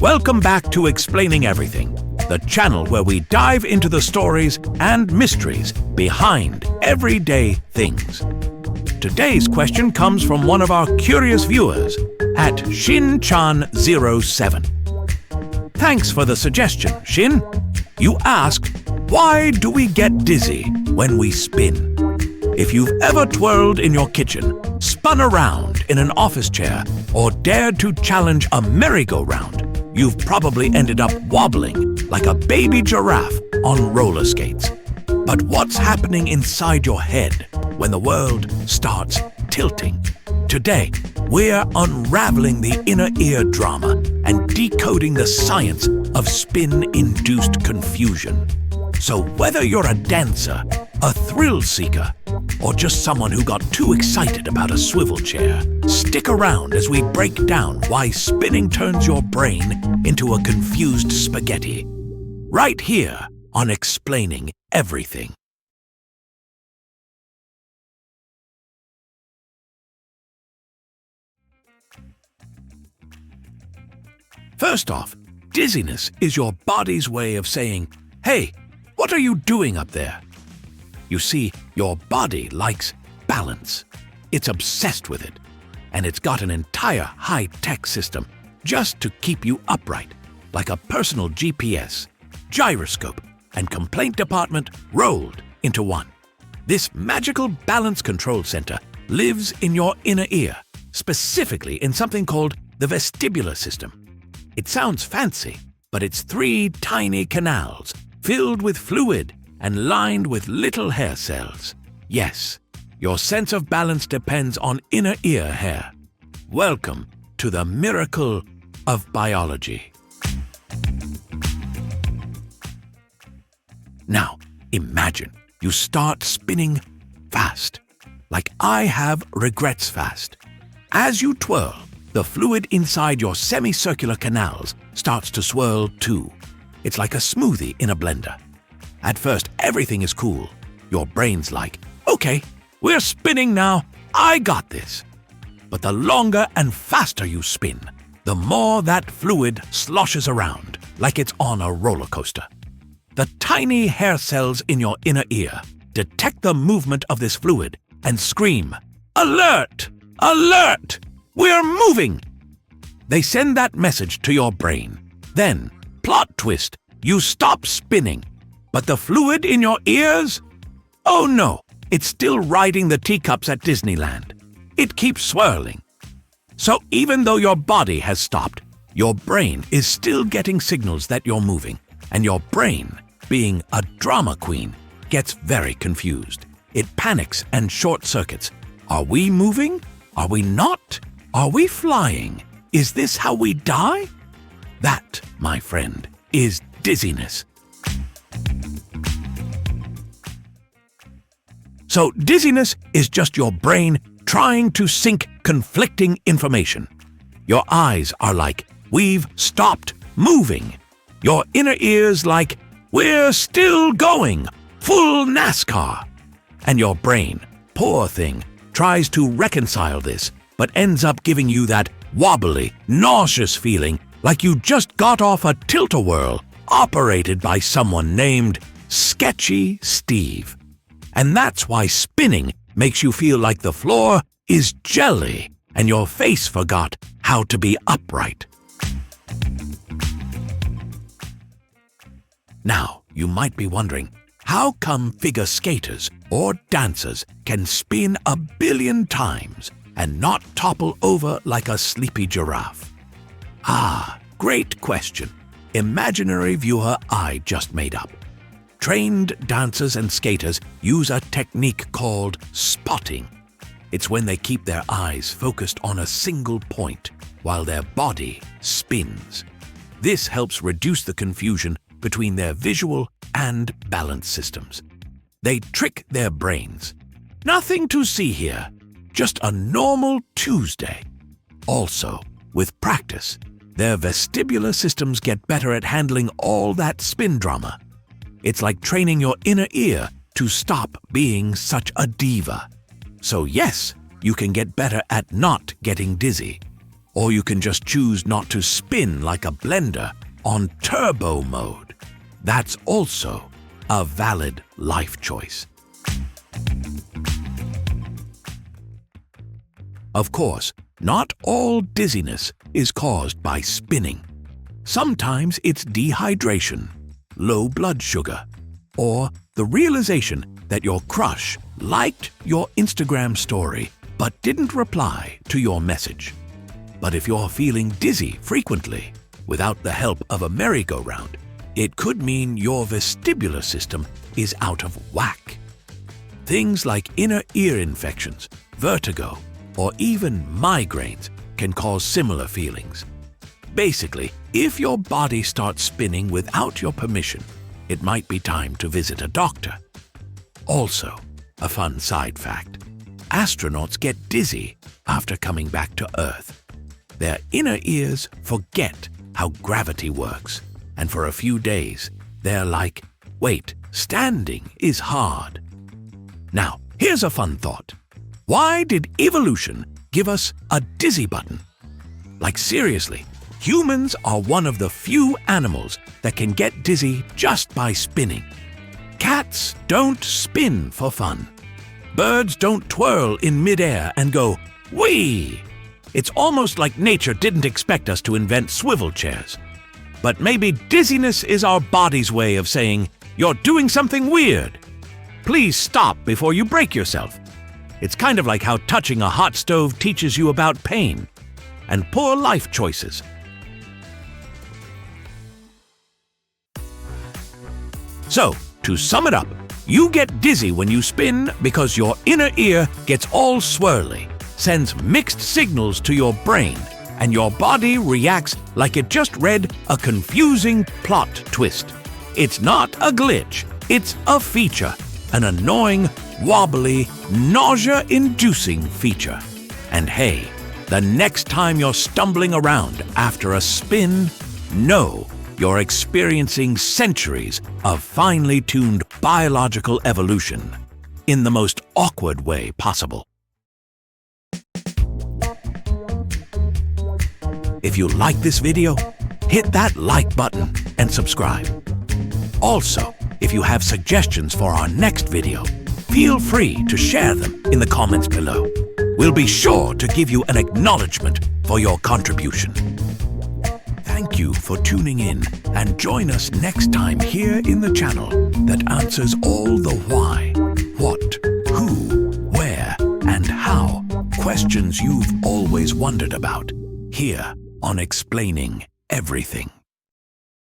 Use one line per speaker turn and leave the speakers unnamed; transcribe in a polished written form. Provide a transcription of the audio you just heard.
Welcome back to Explaining Everything, the channel where we dive into the stories and mysteries behind everyday things. Today's question comes from one of our curious viewers at Shin-chan07. Thanks for the suggestion, Shin. You ask, why do we get dizzy when we spin? If you've ever twirled in your kitchen, spun around in an office chair, or dared to challenge a merry-go-round, you've probably ended up wobbling like a baby giraffe on roller skates. But what's happening inside your head when the world starts tilting? Today, we're unraveling the inner ear drama and decoding the science of spin-induced confusion. So whether you're a dancer, a thrill seeker, or just someone who got too excited about a swivel chair, stick around as we break down why spinning turns your brain into a confused spaghetti. Right here on Explaining Everything. First off, dizziness is your body's way of saying, "Hey, what are you doing up there?" You see, your body likes balance. It's obsessed with it, and it's got an entire high-tech system just to keep you upright, like a personal GPS, gyroscope, and complaint department rolled into one. This magical balance control center lives in your inner ear, specifically in something called the vestibular system. It sounds fancy, but it's 3 tiny canals filled with fluid and lined with little hair cells. Yes, your sense of balance depends on inner ear hair. Welcome to the miracle of biology. Now, imagine you start spinning fast, like I have regrets fast. As you twirl, the fluid inside your semicircular canals starts to swirl too. It's like a smoothie in a blender. At first, everything is cool. Your brain's like, okay, we're spinning now, I got this. But the longer and faster you spin, the more that fluid sloshes around, like it's on a roller coaster. The tiny hair cells in your inner ear detect the movement of this fluid and scream, "Alert! Alert! We're moving!" They send that message to your brain. Then, plot twist, you stop spinning. But the fluid in your ears? Oh no, it's still riding the teacups at Disneyland. It keeps swirling. So even though your body has stopped, your brain is still getting signals that you're moving. And your brain, being a drama queen, gets very confused. It panics and short circuits. Are we moving? Are we not? Are we flying? Is this how we die? That, my friend, is dizziness. So dizziness is just your brain trying to sync conflicting information. Your eyes are like, we've stopped moving. Your inner ears like, we're still going, full NASCAR. And your brain, poor thing, tries to reconcile this, but ends up giving you that wobbly, nauseous feeling like you just got off a tilt-a-whirl operated by someone named Sketchy Steve. And that's why spinning makes you feel like the floor is jelly and your face forgot how to be upright. Now, you might be wondering, how come figure skaters or dancers can spin 1 billion times and not topple over like a sleepy giraffe? Ah, great question. Imaginary viewer I just made up. Trained dancers and skaters use a technique called spotting. It's when they keep their eyes focused on a single point while their body spins. This helps reduce the confusion between their visual and balance systems. They trick their brains. Nothing to see here, just a normal Tuesday. Also, with practice, their vestibular systems get better at handling all that spin drama. It's like training your inner ear to stop being such a diva. So yes, you can get better at not getting dizzy. Or you can just choose not to spin like a blender on turbo mode. That's also a valid life choice. Of course, not all dizziness is caused by spinning. Sometimes it's dehydration, low blood sugar, or the realization that your crush liked your Instagram story but didn't reply to your message. But if you're feeling dizzy frequently, without the help of a merry-go-round, it could mean your vestibular system is out of whack. Things like inner ear infections, vertigo, or even migraines can cause similar feelings. Basically, if your body starts spinning without your permission, it might be time to visit a doctor. Also, a fun side fact: astronauts get dizzy after coming back to Earth. Their inner ears forget how gravity works, and for a few days, they're like, wait, standing is hard. Now, here's a fun thought. Why did evolution give us a dizzy button? Like seriously, humans are one of the few animals that can get dizzy just by spinning. Cats don't spin for fun. Birds don't twirl in midair and go, whee! It's almost like nature didn't expect us to invent swivel chairs. But maybe dizziness is our body's way of saying, you're doing something weird. Please stop before you break yourself. It's kind of like how touching a hot stove teaches you about pain and poor life choices. So, to sum it up, you get dizzy when you spin because your inner ear gets all swirly, sends mixed signals to your brain, and your body reacts like it just read a confusing plot twist. It's not a glitch, it's a feature, an annoying, wobbly, nausea-inducing feature. And hey, the next time you're stumbling around after a spin, know you're experiencing centuries of finely tuned biological evolution in the most awkward way possible. If you like this video, hit that like button and subscribe. Also, if you have suggestions for our next video, feel free to share them in the comments below. We'll be sure to give you an acknowledgement for your contribution. Thank you for tuning in, and join us next time here in the channel that answers all the why, what, who, where, and how questions you've always wondered about, here on Explaining Everything.